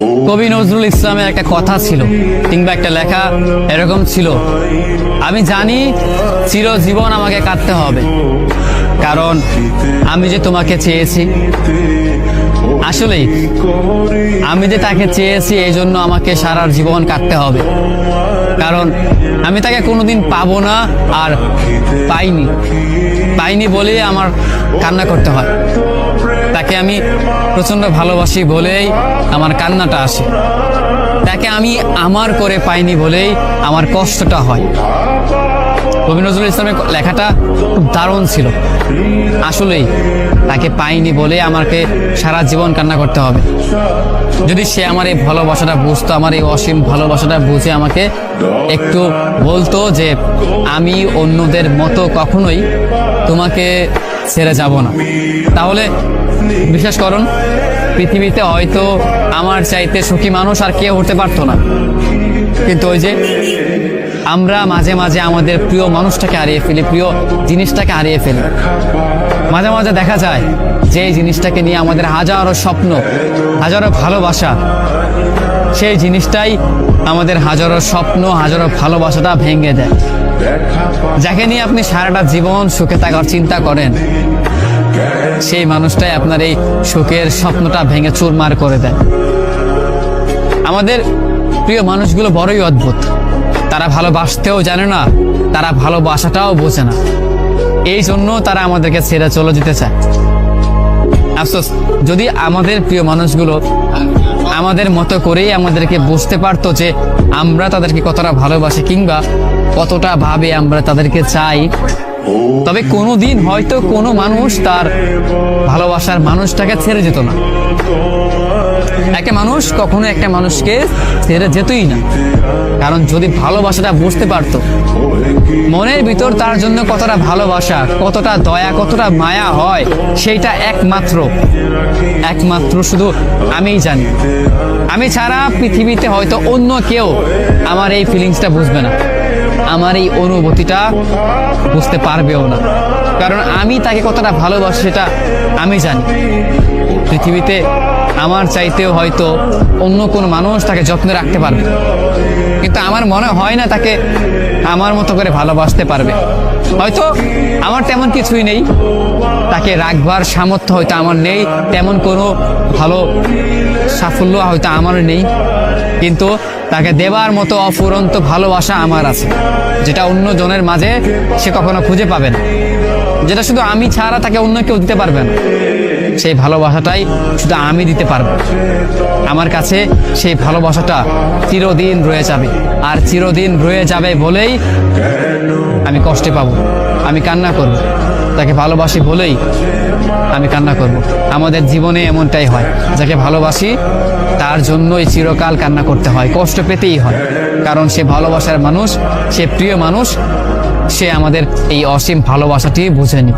কবি নজরুল ইসলামের একটা কথা ছিল কিংবা একটা লেখা এরকম ছিল, আমি জানি চিরজীবন আমাকে কাঁদতে হবে, কারণ আমি যে তোমাকে চেয়েছি। আসলেই আমি যে তাকে চেয়েছি এই জন্য আমাকে সারা জীবন কাঁদতে হবে, কারণ আমি তাকে কোনোদিন পাবো না, আর পাইনি বলেই আমার কান্না করতে হয়। তাকে আমি প্রচন্ড ভালোবাসি বলেই আমার কান্নাটা আসে, তাকে আমি আমার করে পাইনি বলেই আমার কষ্টটা হয়। কবি নজরুল ইসলামের লেখাটা খুব দারুণ ছিল। আসলেই তাকে পাইনি বলে আমাকে সারা জীবন কান্না করতে হবে। যদি সে আমার এই ভালোবাসাটা বুঝতো, আমার এই অসীম ভালোবাসাটা বুঝে আমাকে একটু বলতো যে আমি অন্যদের মতো কখনোই তোমাকে ছেড়ে যাব না, তাহলে বিশ্বাস করুন পৃথিবীতে হয়তো আমার চাইতে সুখী মানুষ আর কেউ হতে পারতো না। কিন্তু ওই যে আমরা মাঝে মাঝে আমাদের প্রিয় মানুষটাকে হারিয়ে ফেলি, প্রিয় জিনিসটাকে হারিয়ে ফেলি। মাঝে মাঝে দেখা যায় যে এই জিনিসটাকে নিয়ে আমাদের হাজারো স্বপ্ন, হাজারো ভালোবাসা, সেই জিনিসটাই আমাদের হাজারো স্বপ্ন, হাজারো ভালোবাসাটা ভেঙে দেয়। যাকে নিয়ে আপনি সারাটা জীবন সুখে থাকার চিন্তা করেন, সেই মানুষটাই আপনার এই সুখের স্বপ্নটা ভেঙে চুরমার করে দেয়। আমাদের প্রিয় মানুষগুলো বড়ই অদ্ভুত, তারা ভালোবাসতেও জানে না, তারা ভালোবাসাটাও বোঝে না, এই জন্য তারা আমাদেরকে ছেড়ে চলে যেতে চায়। আফসোস, যদি আমাদের প্রিয় মানুষগুলো আমাদের মতো করেই আমাদেরকে বুঝতে পারতো যে আমরা তাদেরকে কতটা ভালোবাসি কিংবা কতটা ভাবে আমরা তাদেরকে চাই, তবে কোনোদিন হয়তো কোনো মানুষ তার ভালোবাসার মানুষটাকে ছেড়ে যেত না। একটা মানুষ কখনো একটা মানুষকে ছেড়ে যেতই না, কারণ যদি ভালোবাসাটা বুঝতে পারতো, মনের ভিতর তার জন্য কতটা ভালোবাসা, কতটা দয়া, কতটা মায়া হয়, সেইটা একমাত্র শুধু আমিই জানি। আমি ছাড়া পৃথিবীতে হয়তো অন্য কেউ আমার এই ফিলিংসটা বুঝবে না, আমার এই অনুভূতিটা বুঝতে পারবেও না, কারণ আমি তাকে কতটা ভালোবাসি সেটা আমি জানি। পৃথিবীতে আমার চাইতেও হয়তো অন্য কোন মানুষ তাকে যত্নে রাখতে পারবে, কিন্তু আমার মনে হয় না তাকে আমার মতো করে ভালোবাসতে পারবে। হয়তো আমার তেমন কিছুই নেই, তাকে রাখবার সামর্থ্য হয়তো আমার নেই, তেমন কোনো ভালো সাফল্য হয়তো আমার নেই, কিন্তু তাকে দেবার মতো অফুরন্ত ভালোবাসা আমার আছে, যেটা অন্য জনের মাঝে সে কখনো খুঁজে পাবে না, যেটা শুধু আমি ছাড়া তাকে অন্য কেউ দিতে পারবে না। সেই ভালোবাসাটাই শুধু আমি দিতে পারবো। আমার কাছে সেই ভালোবাসাটা চিরদিন রয়ে যাবে, আর চিরদিন রয়ে যাবে বলেই আমি কষ্টে পাবো, আমি কান্না করব, তাকে ভালোবাসি বলেই আমি কান্না করব। আমাদের জীবনে এমনটাই হয়, যাকে ভালোবাসি তার জন্যই চিরকাল কান্না করতে হয়, কষ্ট পেতেই হয়, কারণ সে ভালোবাসার মানুষ, সে প্রিয় মানুষ, সে আমাদের এই অসীম ভালোবাসাটি বুঝেনি।